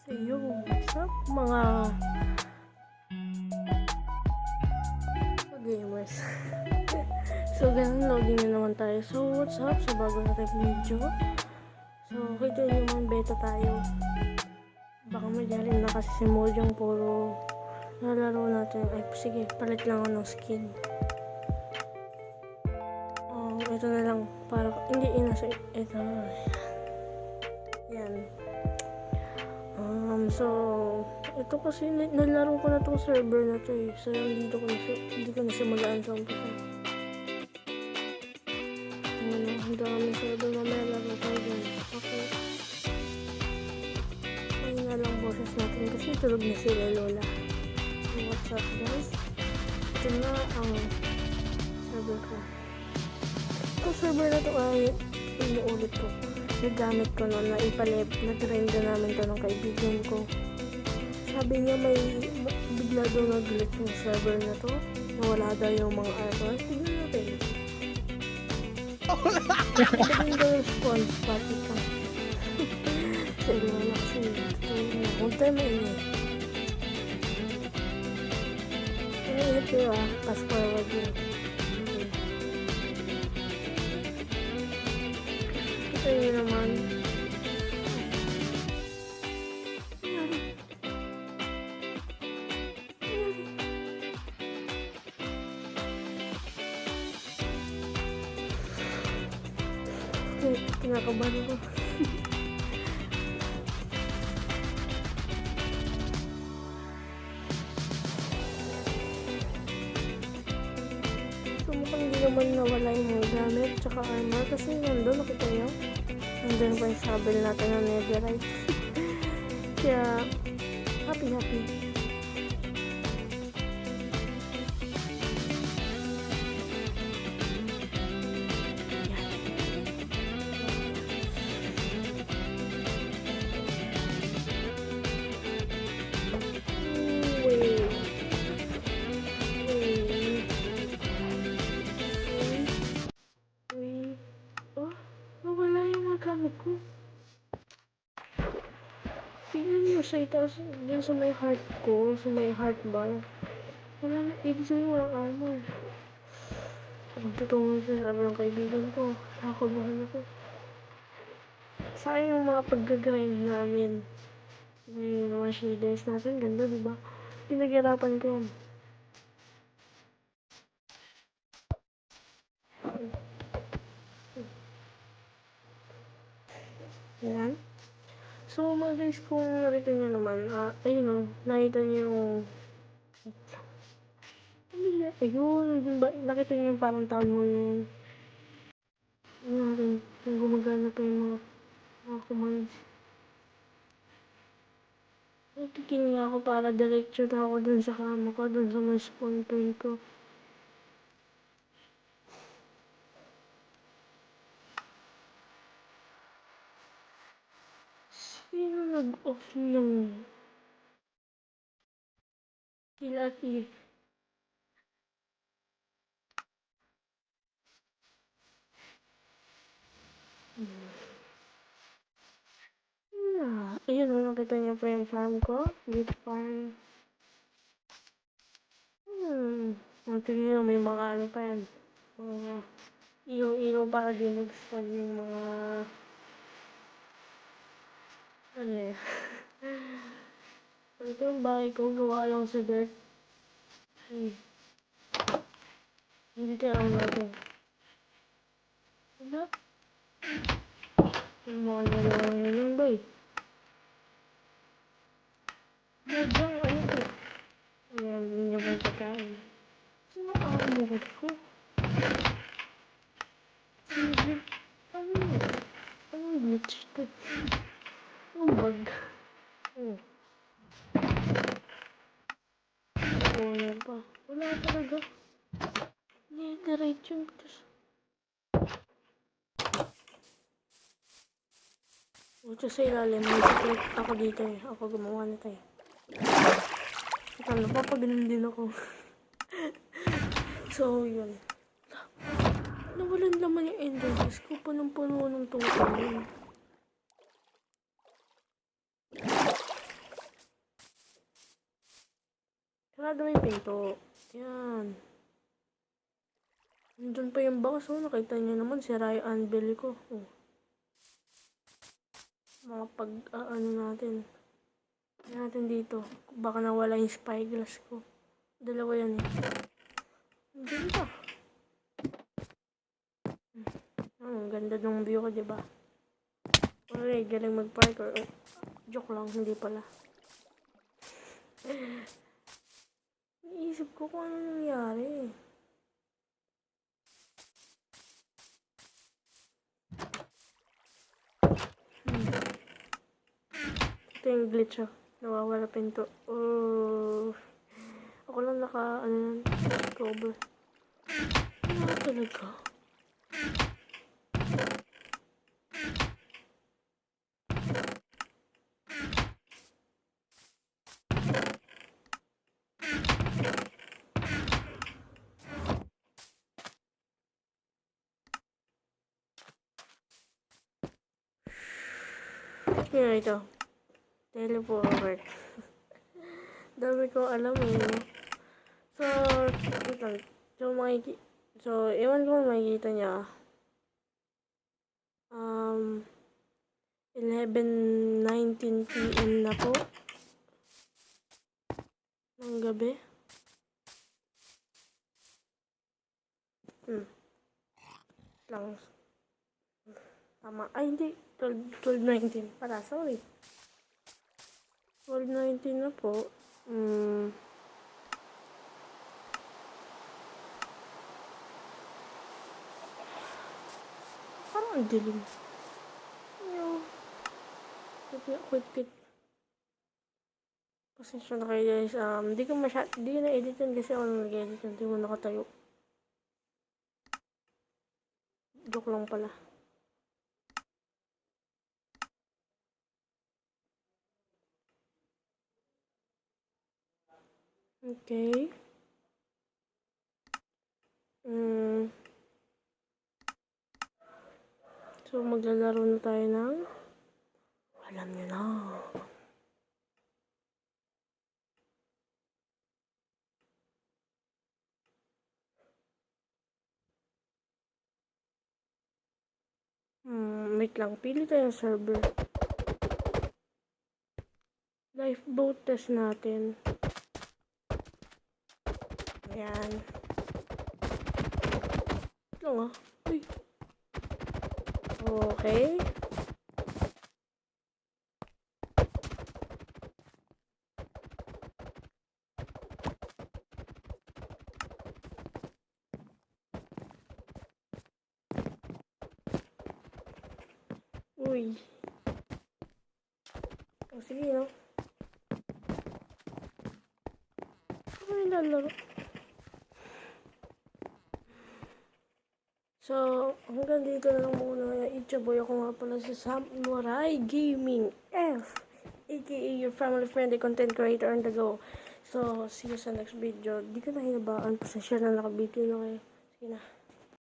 Yo, what's up mga gamers? So, ganun, login na naman tayo. So, what's up? So, bago natin video. So, kita nyo naman, beta tayo. Baka madyarin na kasi si Mojang puro nalaro natin. Ay, sige, palit lang ako ng skin. Ito na lang. Para, hindi, inasa, ito. Yan. So, ito kasi nalaro ko na tong server na to eh. So, hindi ko na simulaan sa umpisa. Ang daming server na may laro tayo dyan. Okay. Ayun na lang boses natin kasi tulog na sila Lola. So, what's up guys? Ito na ang server ko. Itong server na to ay inuulit ko. Nagamit ko noon na nag-grind na namin to ng kaibigan ko. Sabi niya may bigla daw nag-glitch yung server na to. Nawala daw yung mga artwork. Tignan natin. Tignan daw yung spawn spot ito. Sige wala kasi huwag tayo mainit. Mainit kayo pass forward yun. Ito yun naman. Kinakabahan ko. So mukhang hindi naman nawala yung mga gamit tsaka armor kasi nandun, nakita nyo? Nandun pa yung shovel natin na netherite. Kaya happy. Gamit ko. Tingnan nyo sa itaas, dyan sa may heart ko, sa may heart bar. Wala na, ibig sabihin walang armor. Magtutungo sa sabi ng kaibigan ko. Nakakabahan ako. Sayang yung mga pag-grind namin. Yung mga shaders natin, ganda diba? Pinaghirapan ko yan. Yan. So, mga guys, kung nakita nyo naman, ayun o, nakita nyo yung... Ayun, nakita nyo yung parang tao yung... Yung gumagana pa yung mga commands. Nagtikin nga ako para diretso na ako dun sa kama ko, dun sa may spawn point ko. Sino nag-off ng kilati? Ayun, nakita niyo pa yung farm ko? Dito farm. Tingnan may mga ano pa yan. Mga ilaw-ilaw para di mag-spawn yung mga... Ano eh. Ito yung bahay ko, gawa lang sa dirt. Hindi tayo natin. Ano? Yung mga nalawa yun ba eh. Medyo ano to? Ayan, hindi niya ba yung pagkain? Sino ang mukot ko? Ano yun? Anong glitch to? Anong bug? Wala pa. Wala talaga. Netherite yun. Ito sa ilalim. May secret ako dito eh. Ako gumawa na tayo. Ito, napapaganon din ako. So, yun. Nawalan naman yung enderpearls ko. Punong-puno ng tungkol yun. Sarado mo yung pinto. Yan. Nandun pa yung box. Oh, nakita niyo naman, sira yung anvil ko. Oh. Mga ano natin. Yan natin dito. Baka nawala yung spyglass ko. Dalawa yan eh. Nandun pa. Ang ganda ng view ko, diba? Okay, galing mag-parkour. Oh, joke lang, hindi pala. Iisip ko kung ano nangyari. Ito yung glitch oh. Nawawala pinto. Oh. Ako lang cover. Ano talaga? Yan ito. Teleport. Dami ko alam eh. So, wait lang. So, ewan ko makikita niya. 11:19 PM na po. Ng gabi. Lang. Tama. Ay, hindi. 12:19 pala. Sorry. 12:19 na po. Parang ang dilim. Quit. Pasensya na kayo guys. Di ko na-edit yun kasi ako nag-edit yun. Di mo nakatayo. Joke lang pala. Okay. So, maglalaro na tayo ng alam nyo na. Wait lang. Pili tayong server. Lifeboat test natin. Ayan. Ito nga. Uy. Okay. Uy. O, sige, no? Ano yung lalaro? So, hanggang dito na lang muna. Itchaboy ako nga pala si Samurai Gaming F, aka your family friendly content creator on the go. So, see you sa next video. Di ko na hinabaan. Pasensya na nakabideo na kayo. Sige na.